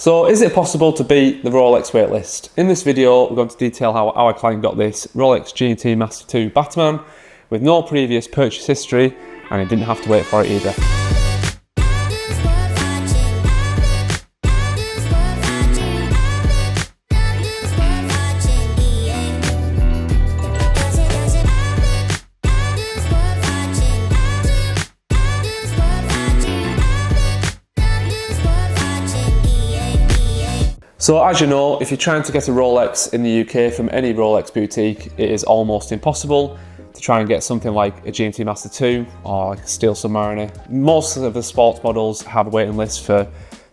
So is it possible to beat the Rolex waitlist? In this video, we're going to detail how our client got this Rolex G&T Master 2 Batman with no previous purchase history, and he didn't have to wait for it either. So as you know, if you're trying to get a Rolex in the UK from any Rolex boutique, it is almost impossible to try and get something like a G&T Master 2 or like a Steel Submariner. Most of the sports models have a waiting list for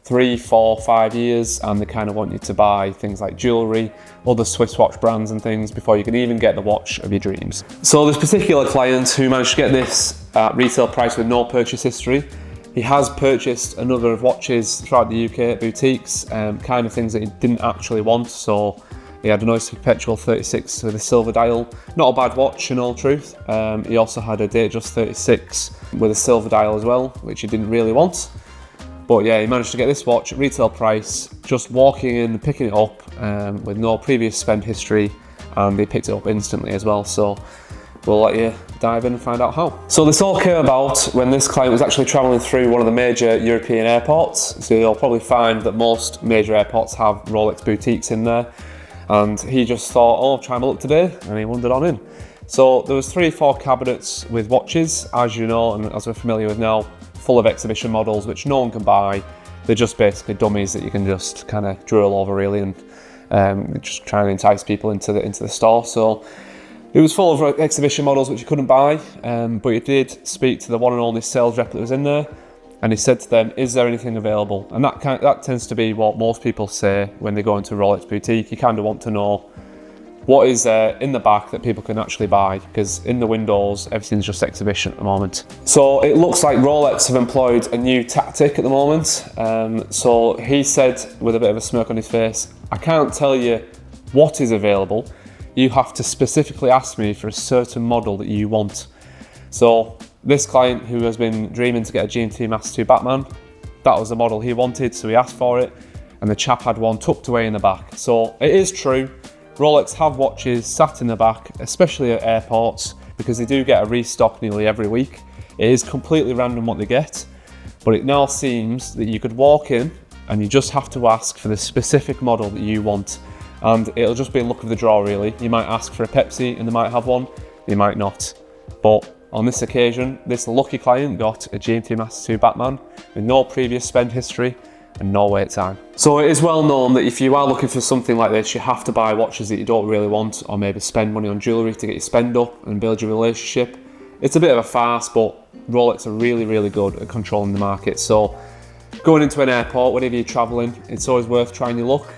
3, 4, 5 years, and they kind of want you to buy things like jewellery, other Swiss watch brands and things before you can even get the watch of your dreams. So this particular client who managed to get this at retail price with no purchase history, he has purchased a number of watches throughout the UK at boutiques, kind of things that he didn't actually want. So he had a nice Perpetual 36 with a silver dial, not a bad watch in all truth. He also had a Datejust 36 with a silver dial as well, which he didn't really want. But yeah, he managed to get this watch at retail price, just walking in, picking it up with no previous spend history, and he picked it up instantly as well. So we'll let you dive in and find out how. So this all came about when this client was actually travelling through one of the major European airports. So you'll probably find that most major airports have Rolex boutiques in there. And he just thought, oh, try my luck today, and he wandered on in. So there was 3 or 4 cabinets with watches, as you know, and as we're familiar with now, full of exhibition models, which no one can buy. They're just basically dummies that you can just kind of drool over really, and just try and entice people into the store. So it was full of exhibition models which you couldn't buy, but he did speak to the one and only sales rep that was in there, and he said to them, is there anything available? And that tends to be what most people say when they go into a Rolex boutique. You kind of want to know what is there in the back that people can actually buy, because in the windows, everything's just exhibition at the moment. So it looks like Rolex have employed a new tactic at the moment. So he said with a bit of a smirk on his face, I can't tell you what is available. You have to specifically ask me for a certain model that you want. So this client who has been dreaming to get a G&T Master 2 Batman, that was the model he wanted, so he asked for it, and the chap had one tucked away in the back. So it is true, Rolex have watches sat in the back, especially at airports, because they do get a restock nearly every week. It is completely random what they get, but it now seems that you could walk in and you just have to ask for the specific model that you want. And it'll just be a luck of the draw really. You might ask for a Pepsi and they might have one, you might not. But on this occasion, this lucky client got a G&T Master 2 Batman with no previous spend history and no wait time. So it is well known that if you are looking for something like this, you have to buy watches that you don't really want, or maybe spend money on jewellery to get your spend up and build your relationship. It's a bit of a farce, but Rolex are really, really good at controlling the market. So going into an airport, whenever you're travelling, it's always worth trying your luck.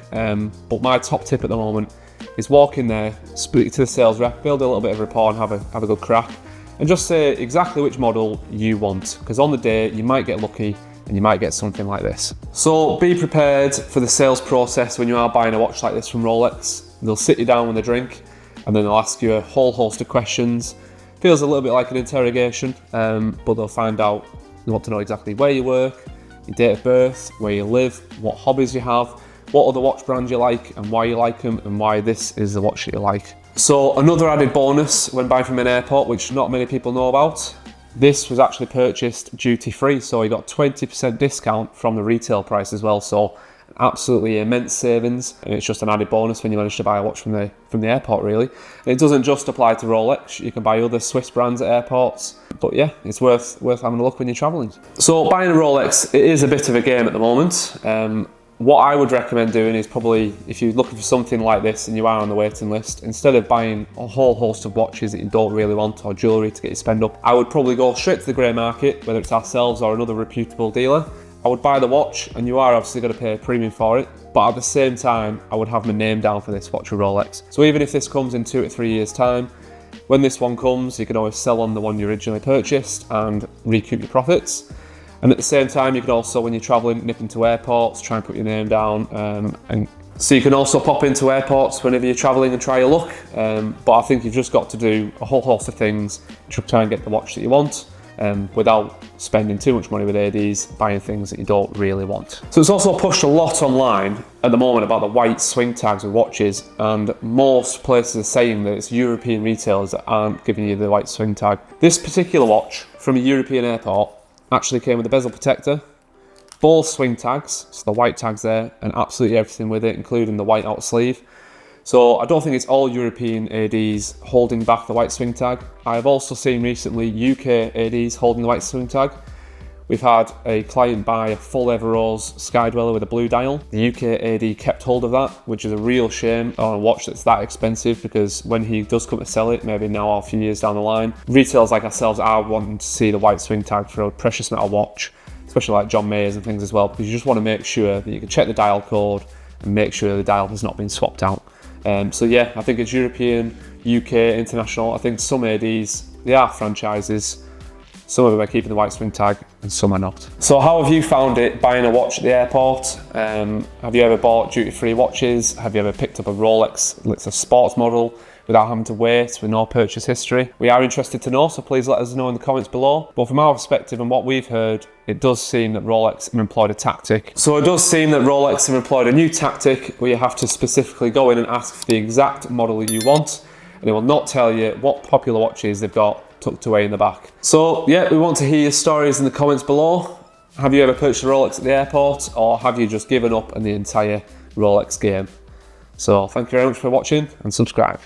But my top tip at the moment is walk in there, speak to the sales rep, build a little bit of rapport and have a good crack, and just say exactly which model you want, because on the day you might get lucky and you might get something like this. So be prepared for the sales process when you are buying a watch like this from Rolex. They'll sit you down with a drink and then they'll ask you a whole host of questions. Feels a little bit like an interrogation, but they'll find out, they want to know exactly where you work, your date of birth, where you live, what hobbies you have, what other watch brands you like and why you like them, and why this is the watch that you like. So another added bonus when buying from an airport, which not many people know about, this was actually purchased duty free, so you got 20% discount from the retail price as well. So absolutely immense savings, and it's just an added bonus when you manage to buy a watch from the airport really. And it doesn't just apply to Rolex, you can buy other Swiss brands at airports. But yeah, it's worth having a look when you're travelling. So buying a Rolex, it is a bit of a game at the moment. What I would recommend doing is probably, if you're looking for something like this and you are on the waiting list, instead of buying a whole host of watches that you don't really want or jewellery to get your spend up, I would probably go straight to the grey market, whether it's ourselves or another reputable dealer. I would buy the watch, and you are obviously going to pay a premium for it, but at the same time, I would have my name down for this watch with Rolex. So even if this comes in 2 to 3 years time, when this one comes, you can always sell on the one you originally purchased and recoup your profits. And at the same time, you can also, when you're travelling, nip into airports, try and put your name down. And so you can also pop into airports whenever you're travelling and try your luck. But I think you've just got to do a whole host of things to try and get the watch that you want. without spending too much money with ADs, buying things that you don't really want. So it's also pushed a lot online at the moment about the white swing tags with watches, and most places are saying that it's European retailers that aren't giving you the white swing tag. This particular watch from a European airport actually came with a bezel protector, both swing tags, so the white tags there, and absolutely everything with it, including the white out sleeve. So I don't think it's all European ADs holding back the white swing tag. I've also seen recently UK ADs holding the white swing tag. We've had a client buy a full Everose Sky Dweller with a blue dial. The UK AD kept hold of that, which is a real shame on a watch that's that expensive, because when he does come to sell it, maybe now or a few years down the line, retailers like ourselves are wanting to see the white swing tag for a precious metal watch, especially like John Mayer's and things as well, because you just want to make sure that you can check the dial code and make sure the dial has not been swapped out. So yeah, I think it's European, UK, international. I think some ADs, they are franchises. Some of them are keeping the white swing tag and some are not. So how have you found it buying a watch at the airport? Have you ever bought duty-free watches? Have you ever picked up a Rolex, it's a sports model, without having to wait with no purchase history? We are interested to know, so please let us know in the comments below. But from our perspective and what we've heard, it does seem that Rolex have employed a tactic. So it does seem that Rolex have employed a new tactic where you have to specifically go in and ask for the exact model you want, and they will not tell you what popular watches they've got tucked away in the back. So yeah, we want to hear your stories in the comments below. Have you ever purchased a Rolex at the airport, or have you just given up on the entire Rolex game? So thank you very much for watching and subscribe.